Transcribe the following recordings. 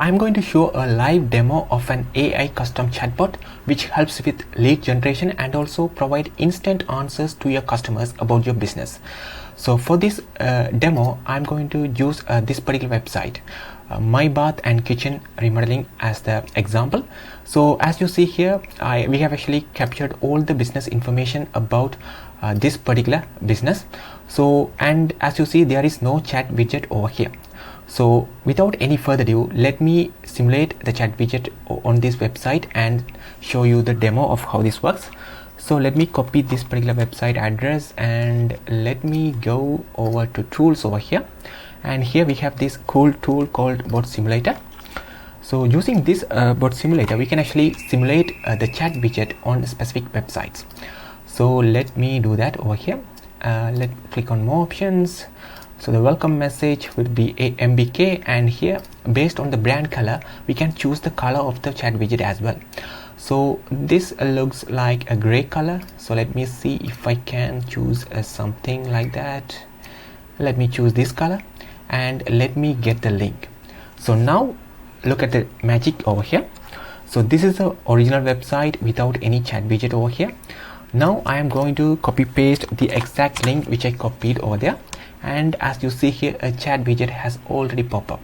I'm going to show a live demo of an AI custom chatbot which helps with lead generation and also provide instant answers to your customers about your business. So for this demo, I'm going to use this particular website, My Bath and Kitchen Remodeling, as the example. So as you see here, we have actually captured all the business information about this particular business. So, and as you see, there is no chat widget over here. So without any further ado, let me simulate the chat widget on this website and show you the demo of how this works. So let me copy this particular website address and let me go over to tools over here. And here we have this cool tool called Bot Simulator. So using this Bot Simulator, we can actually simulate the chat widget on specific websites. So let me do that over here. Let's click on more options. So the welcome message would be a MBK, and here based on the brand color we can choose the color of the chat widget as well. So this looks like a gray color, so let me see if I can choose something like that. Let me choose this color and let me get the link. So now look at the magic over here. So this is the original website without any chat widget over here. Now I am going to copy paste the exact link which I copied over there, and as you see here, a chat widget has already popped up.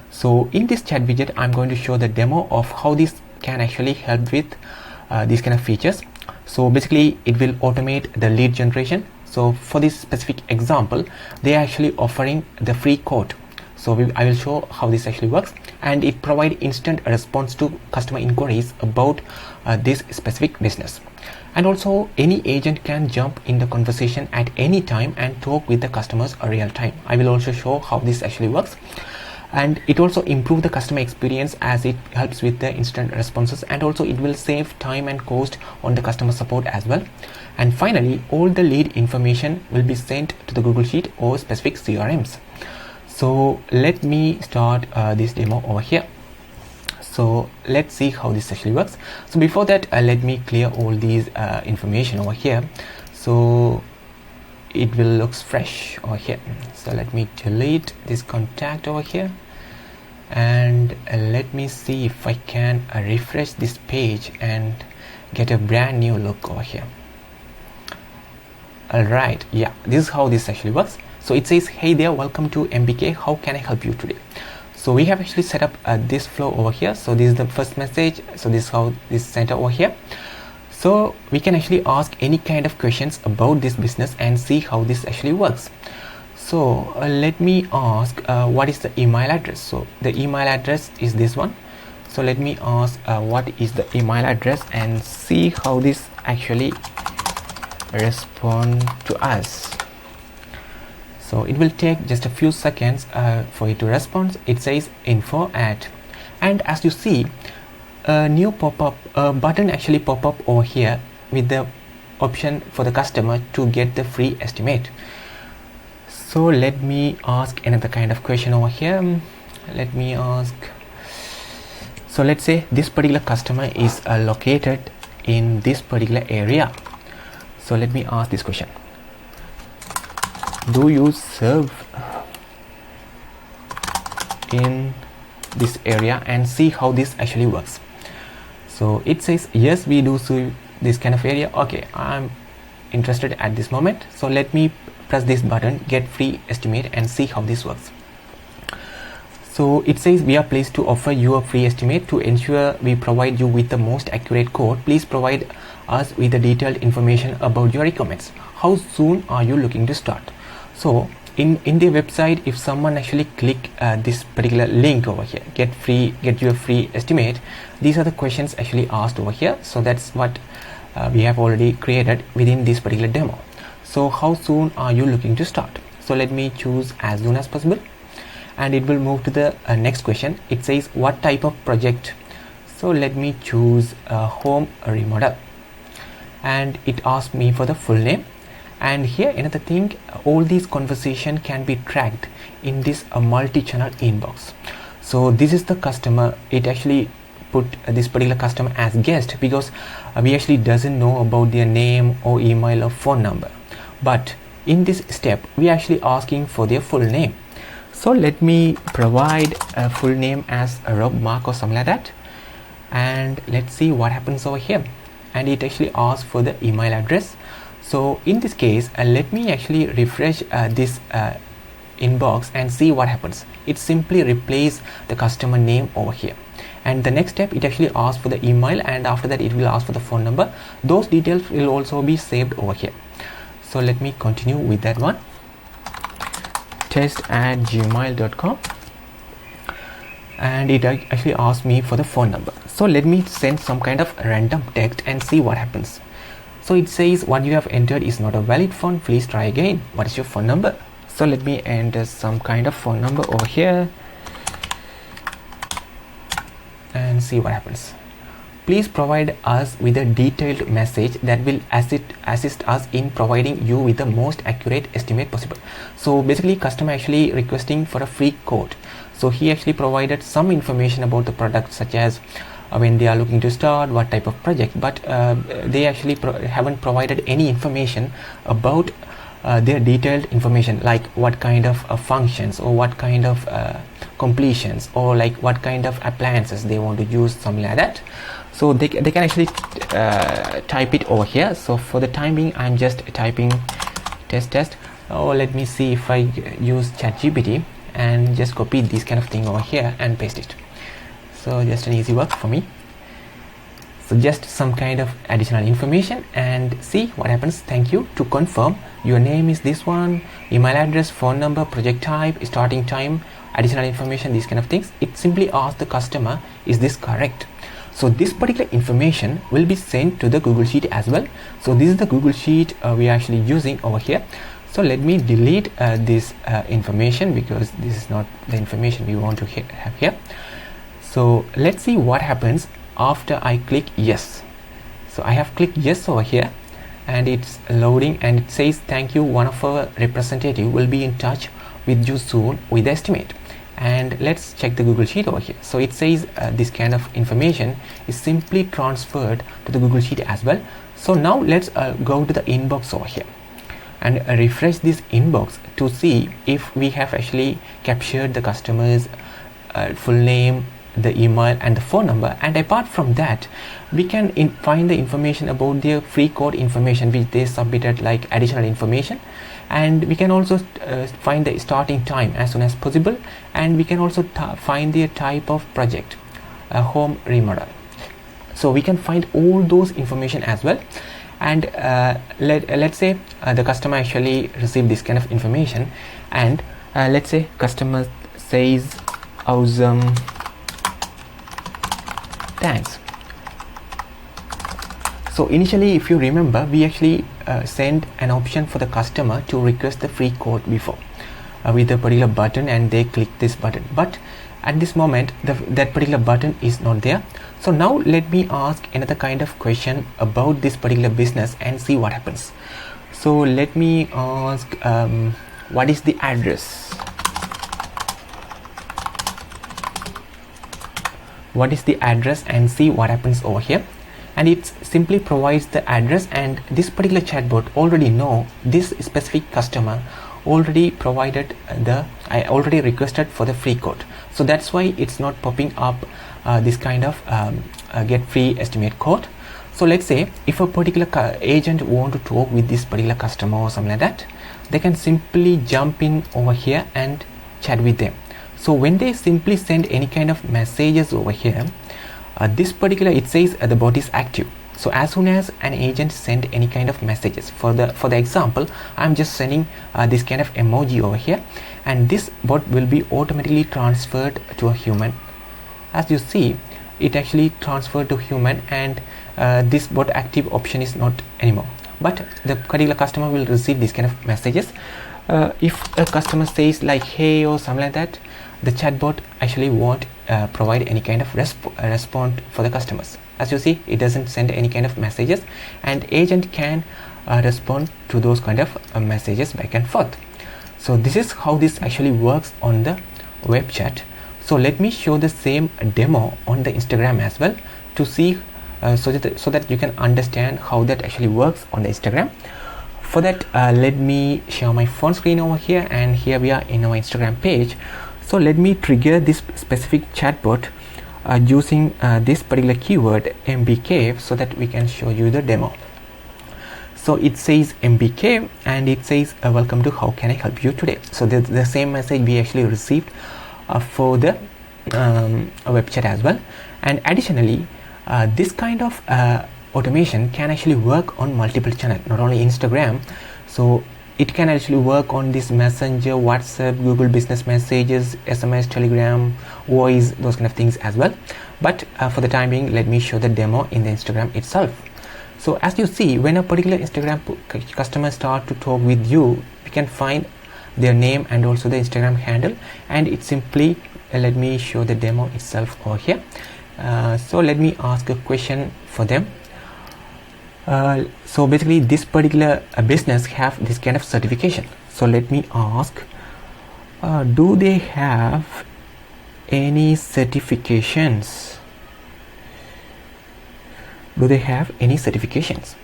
So in this chat widget, I'm going to show the demo of how this can actually help with these kind of features. So basically it will automate the lead generation. So for this specific example, they are actually offering the free quote. So I will show how this actually works, and it provides instant response to customer inquiries about this specific business. And also any agent can jump in the conversation at any time and talk with the customers in real time. I will also show how this actually works. And it also improves the customer experience as it helps with the instant responses, and also it will save time and cost on the customer support as well. And finally, all the lead information will be sent to the Google Sheet or specific CRMs. So let me start this demo over here. So let's see how this actually works. So before that, let me clear all these information over here, so it will looks fresh over here. So let me delete this contact over here, and let me see if I can refresh this page and get a brand new look over here. Alright, yeah, this is how this actually works. So it says, hey there, welcome to MBK, how can I help you today? So we have actually set up this flow over here. So this is the first message. So this is how this is sent over here. So we can actually ask any kind of questions about this business and see how this actually works. So let me ask what is the email address. So the email address is this one. So let me ask what is the email address and see how this actually respond to us. So it will take just a few seconds for it to respond. It says info at, and as you see, a new pop-up button actually pop up over here with the option for the customer to get the free estimate. So let me ask another kind of question over here. Let me ask, so let's say this particular customer is located in this particular area. So let me ask this question. Do you serve in this area, and see how this actually works. So it says yes, we do serve this kind of area. Okay, I'm interested at this moment, so let me press this button, get free estimate, and see how this works. So it says we are pleased to offer you a free estimate. To ensure we provide you with the most accurate quote, please provide us with the detailed information about your requirements. How soon are you looking to start? So in the website, if someone actually click this particular link over here, get you a free estimate, these are the questions actually asked over here. So that's what we have already created within this particular demo. So how soon are you looking to start? So let me choose as soon as possible, and it will move to the next question. It says what type of project. So let me choose a home remodel, and it asks me for the full name. And here another thing, all these conversation can be tracked in this multi-channel inbox. So this is the customer. It actually put this particular customer as guest because we actually doesn't know about their name or email or phone number. But in this step, we are actually asking for their full name. So let me provide a full name as Rob Mark or something like that, and let's see what happens over here. And it actually asks for the email address. So in this case, let me actually refresh this inbox and see what happens. It simply replaces the customer name over here, and the next step, it actually asks for the email, and after that it will ask for the phone number. Those details will also be saved over here. So let me continue with that one, test@gmail.com, and it actually asks me for the phone number. So let me send some kind of random text and see what happens. So it says what you have entered is not a valid phone, please try again. What is your phone number? So let me enter some kind of phone number over here and see what happens. Please provide us with a detailed message that will assist us in providing you with the most accurate estimate possible. So basically customer actually requesting for a free quote. So he actually provided some information about the product, such as when they are looking to start, what type of project, but they actually haven't provided any information about their detailed information, like what kind of functions, or what kind of completions, or like what kind of appliances they want to use, something like that. So they can actually type it over here. So for the time being, I'm just typing test. Let me see if I use ChatGPT and just copy this kind of thing over here and paste it. So just an easy work for me. So just some kind of additional information and see what happens. Thank you. To confirm, your name is this one, email address, phone number, project type, starting time, additional information, these kind of things. It simply asks the customer, is this correct? So this particular information will be sent to the Google Sheet as well. So this is the Google Sheet we are actually using over here. So let me delete this information, because this is not the information we want to have here. So let's see what happens after I click yes. So I have clicked yes over here, and it's loading, and it says thank you, one of our representative will be in touch with you soon with the estimate. And let's check the Google Sheet over here. So it says this kind of information is simply transferred to the Google Sheet as well. So now let's go to the inbox over here and refresh this inbox to see if we have actually captured the customer's full name, the email and the phone number. And apart from that, we can find the information about their free code information which they submitted, like additional information, and we can also find the starting time as soon as possible, and we can also find their type of project, a home remodel. So we can find all those information as well. And let's say the customer actually received this kind of information, and let's say customer says awesome, thanks. So initially, if you remember, we actually sent an option for the customer to request the free code before with a particular button, and they click this button. But at this moment, that particular button is not there. So now let me ask another kind of question about this particular business and see what happens. So let me ask, what is the address? What is the address, and see what happens over here. And it simply provides the address, and this particular chatbot already know this specific customer already provided I already requested for the free code. So that's why it's not popping up this kind of get free estimate code. So let's say if a particular agent want to talk with this particular customer or something like that, they can simply jump in over here and chat with them. So when they simply send any kind of messages over here, this particular, it says the bot is active. So as soon as an agent send any kind of messages, for the example, I'm just sending this kind of emoji over here, and this bot will be automatically transferred to a human. As you see, it actually transferred to human, and this bot active option is not anymore. But the particular customer will receive this kind of messages. If a customer says like hey or something like that, the chatbot actually won't provide any kind of response for the customers. As you see, it doesn't send any kind of messages, and agent can respond to those kind of messages back and forth. So this is how this actually works on the web chat. So let me show the same demo on the Instagram as well to see so that you can understand how that actually works on the Instagram. for that, let me share my phone screen over here, and here we are in our Instagram page. So let me trigger this specific chatbot using this particular keyword MBK, so that we can show you the demo. So it says MBK, and it says welcome to How Can I Help You Today. So the same message we actually received for the web chat as well. And additionally, this kind of automation can actually work on multiple channels, not only Instagram. So it can actually work on this Messenger, WhatsApp, Google Business Messages, SMS, Telegram, Voice, those kind of things as well. But for the time being, let me show the demo in the Instagram itself. So as you see, when a particular Instagram customer start to talk with you, we can find their name and also the Instagram handle, and it simply let me show the demo itself over here. So let me ask a question for them. So basically this particular business have this kind of certification. So let me ask, do they have any certifications? Do they have any certifications?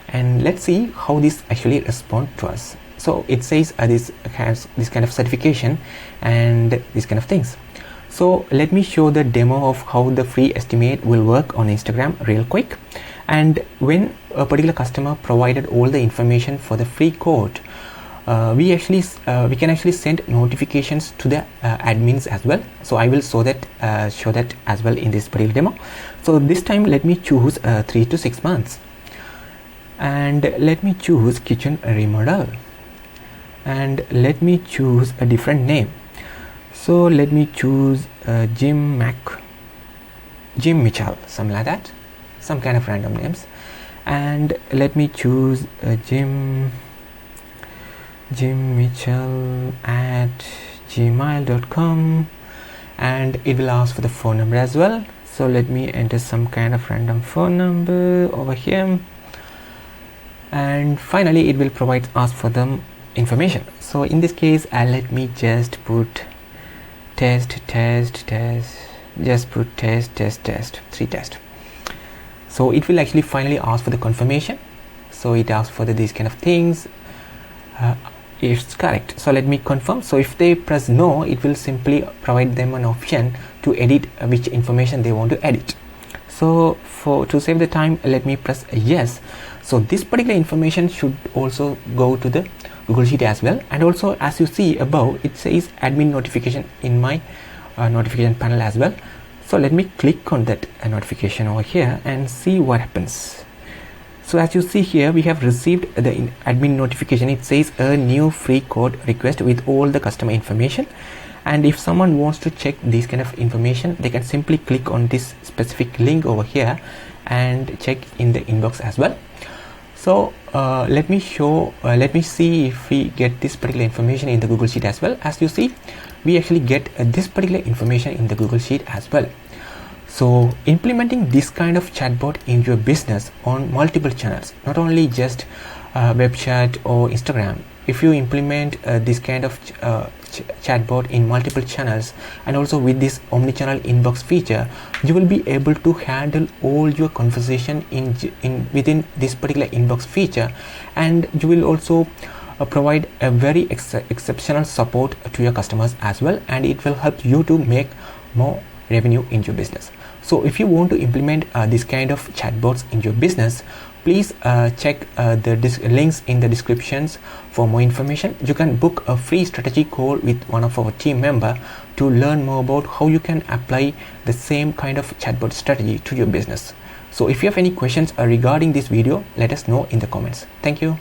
And let's see how this actually respond to us. So it says this has this kind of certification and these kind of things. So let me show the demo of how the free estimate will work on Instagram real quick. And when a particular customer provided all the information for the free quote, we can actually send notifications to the admins as well. So I will show that as well in this particular demo. So this time let me choose 3 to 6 months, and let me choose kitchen remodel, and let me choose a different name. So let me choose Jim Mitchell, something like that, some kind of random names. And let me choose Jim Mitchell at gmail.com, and it will ask for the phone number as well. So let me enter some kind of random phone number over here, and finally it will ask for them information. So in this case, let me just put test, just put test 3 test. So it will actually finally ask for the confirmation. So it asks for these kind of things. It's correct. So let me confirm. So if they press no, it will simply provide them an option to edit which information they want to edit. So to save the time, let me press yes. So this particular information should also go to the Google Sheet as well. And also, as you see above, it says admin notification in my notification panel as well. So let me click on that notification over here and see what happens. So as you see here, we have received the admin notification. It says a new free code request with all the customer information. And if someone wants to check this kind of information, they can simply click on this specific link over here and check in the inbox as well. So let me see if we get this particular information in the Google Sheet as well. As you see, we actually get this particular information in the Google Sheet as well. So implementing this kind of chatbot in your business on multiple channels, not only just web chat or Instagram. If you implement this kind of chatbot in multiple channels, and also with this omnichannel inbox feature, you will be able to handle all your conversation within this particular inbox feature, and you will also provide a very exceptional support to your customers as well, and it will help you to make more revenue in your business. So if you want to implement this kind of chatbots in your business, please check the links in the descriptions for more information. You can book a free strategy call with one of our team member to learn more about how you can apply the same kind of chatbot strategy to your business. So if you have any questions regarding this video, let us know in the comments. Thank you.